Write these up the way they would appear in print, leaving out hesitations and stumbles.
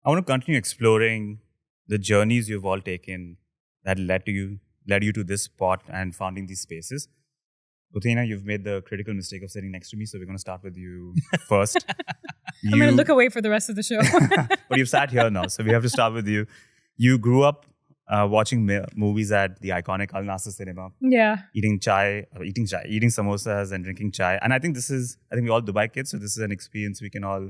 I want to continue exploring the journeys you've all taken that led you to this spot and founding these spaces. Butheina, you've made the critical mistake of sitting next to me, so we're going to start with you first. I'm going to look away for the rest of the show. But you've sat here now, so we have to start with you. You grew up watching movies at the iconic Al Nasser cinema. Yeah. Eating samosas and drinking chai. And I think we're all Dubai kids, so this is an experience we can all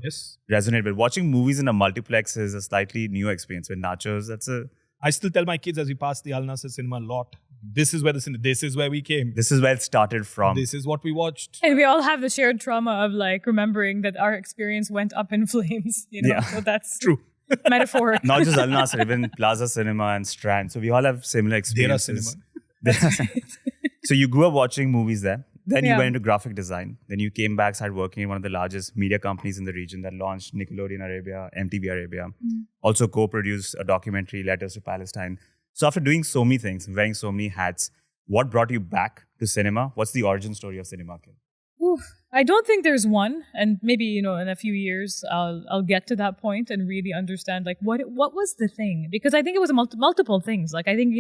resonate with. Watching movies in a multiplex is a slightly new experience. With nachos, I still tell my kids as we pass the Al Nasser cinema a lot, this is where we came. This is where it started from. This is what we watched. And we all have the shared trauma of like remembering that our experience went up in flames. Yeah. So that's true. Metaphoric. Not just Al Nasser, even Plaza Cinema and Strand. So we all have similar experiences. So you grew up watching movies there. Then you went into graphic design. Then you came back, started working in one of the largest media companies in the region that launched Nickelodeon Arabia, MTV Arabia. Also co-produced a documentary, Letters to Palestine. So after doing so many things, wearing so many hats, what brought you back to cinema? What's the origin story of Cinema Akil? I don't think there's one, and maybe in a few years I'll get to that point and really understand like what was the thing, because I think it was multiple things. Like I think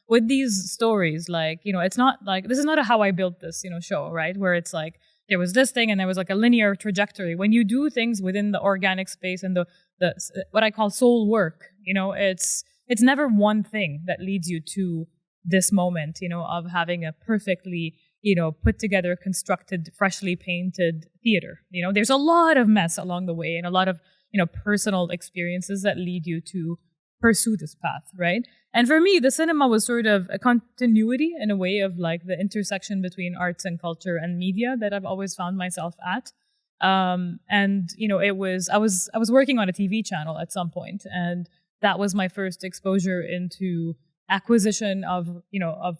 with these stories, like it's not like this is not a How I Built This show, right? Where it's like there was this thing and there was like a linear trajectory. When you do things within the organic space and the what I call soul work, it's never one thing that leads you to this moment, of having a perfectly put together, constructed, freshly painted theater. There's a lot of mess along the way and a lot of, personal experiences that lead you to pursue this path, right? And for me, the cinema was sort of a continuity in a way of like the intersection between arts and culture and media that I've always found myself at. And it was, I was working on a TV channel at some point, and that was my first exposure into acquisition of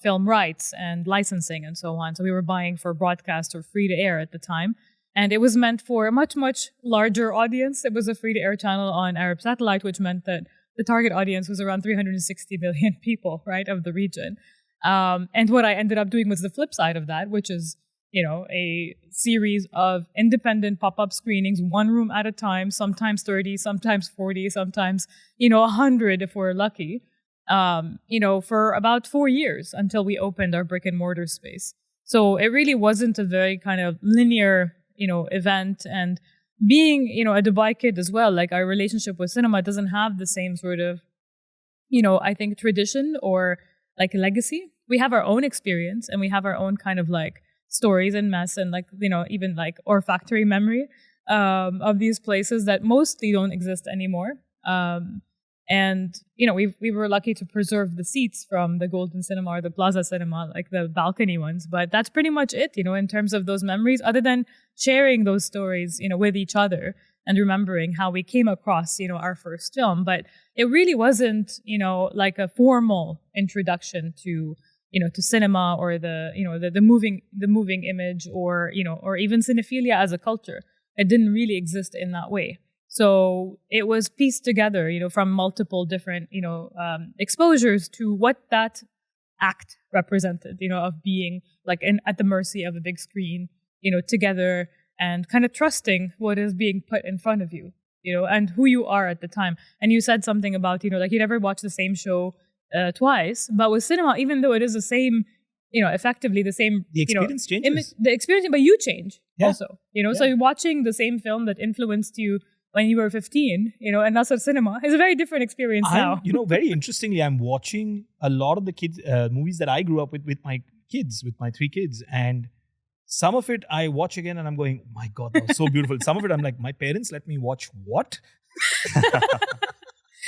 film rights and licensing and so on. So we were buying for broadcast or free to air at the time, and it was meant for a much, much larger audience. It was a free to air channel on Arab satellite, which meant that the target audience was around 360 million people, right, of the region. And what I ended up doing was the flip side of that, which is a series of independent pop-up screenings, one room at a time, sometimes 30, sometimes 40, sometimes 100 if we're lucky. For about 4 years until we opened our brick and mortar space. So it really wasn't a very kind of linear, event. And being, a Dubai kid as well, like our relationship with cinema doesn't have the same sort of, I think tradition or like legacy. We have our own experience and we have our own kind of like stories and mess and like, even like olfactory memory, of these places that mostly don't exist anymore. And, we were lucky to preserve the seats from the Golden Cinema or the Plaza Cinema, like the balcony ones. But that's pretty much it, in terms of those memories, other than sharing those stories, with each other and remembering how we came across, our first film. But it really wasn't, like a formal introduction to, to cinema or the moving image or, or even cinephilia as a culture. It didn't really exist in that way. So it was pieced together, from multiple different, exposures to what that act represented, of being like at the mercy of a big screen, together and kind of trusting what is being put in front of you, and who you are at the time. And you said something about, like you never watch the same show twice, but with cinema, even though it is the same, effectively the same, the experience changes. The experience, but you change also, Yeah. So you're watching the same film that influenced you when you were 15, and Nasser Cinema is a very different experience now. Very interestingly, I'm watching a lot of the kids movies that I grew up with my kids, with my 3 kids. And some of it I watch again and I'm going, oh my God, that was so beautiful. Some of it I'm like, my parents let me watch what?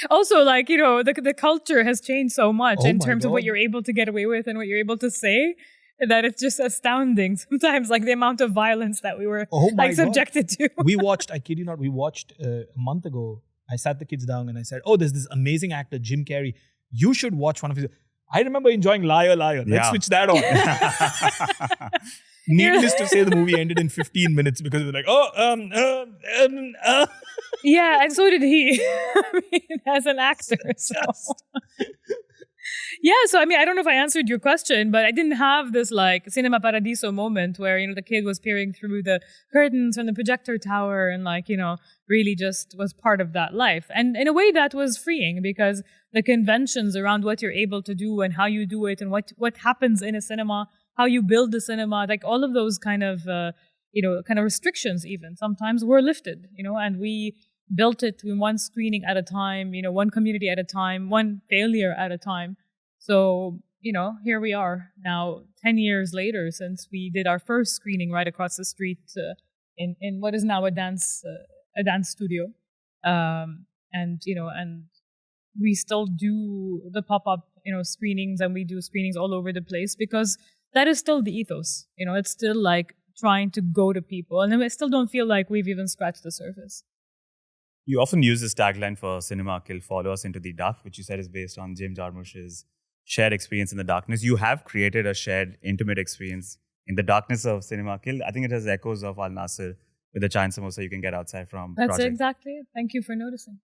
Also, like, the culture has changed so much in terms of what God. you're able to get away with and what you're able to say, that it's just astounding sometimes, like the amount of violence that we were subjected to. We watched, I kid you not, a month ago, I sat the kids down and I said, oh, there's this amazing actor, Jim Carrey. You should watch one of his... I remember enjoying Liar, Liar. Let's switch that on. Needless to say, the movie ended in 15 minutes because they were like, Yeah, and so did he. I mean, as an actor. So. Yeah, so I mean, I don't know if I answered your question, but I didn't have this like Cinema Paradiso moment where, the kid was peering through the curtains from the projector tower and like, really just was part of that life. And in a way that was freeing because the conventions around what you're able to do and how you do it and what happens in a cinema, how you build the cinema, like all of those kind of, kind of restrictions even sometimes were lifted, and we built it in one screening at a time, one community at a time, one failure at a time. So, here we are now 10 years later since we did our first screening right across the street in what is now a dance studio. And we still do the pop-up, screenings, and we do screenings all over the place because that is still the ethos. It's still like trying to go to people. And I still don't feel like we've even scratched the surface. You often use this tagline for Cinema Akil, follow us into the dark, which you said is based on Jim Jarmusch's shared experience in the darkness. You have created a shared, intimate experience in the darkness of Cinema Akil. I think it has echoes of Al Nasser with the Chine Samosa you can get outside from. That's project. Exactly it. Thank you for noticing.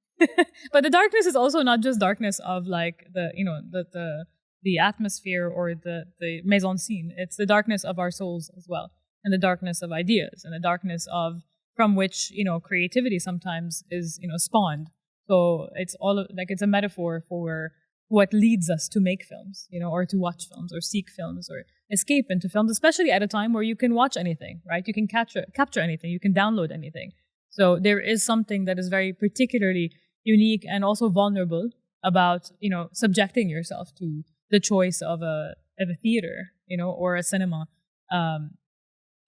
But the darkness is also not just darkness of like the atmosphere or the mise-en-scene. It's the darkness of our souls as well, and the darkness of ideas, and the darkness of from which creativity sometimes is spawned. So it's it's a metaphor for what leads us to make films, or to watch films, or seek films, or escape into films, especially at a time where you can watch anything, right? You can capture anything, you can download anything. So there is something that is very particularly unique and also vulnerable about subjecting yourself to the choice of a theater, or a cinema.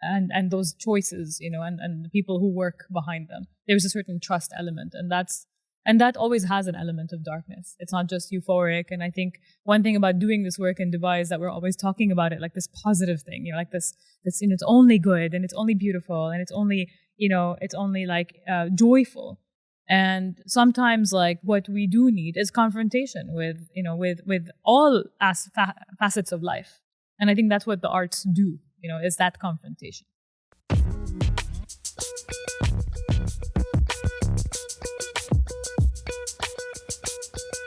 And those choices, and the people who work behind them. There's a certain trust element, and that always has an element of darkness. It's not just euphoric. And I think one thing about doing this work in Dubai is that we're always talking about it like this positive thing, like this it's only good and it's only beautiful and it's only like joyful. And sometimes like what we do need is confrontation with all facets of life. And I think that's what the arts do. Is that confrontation.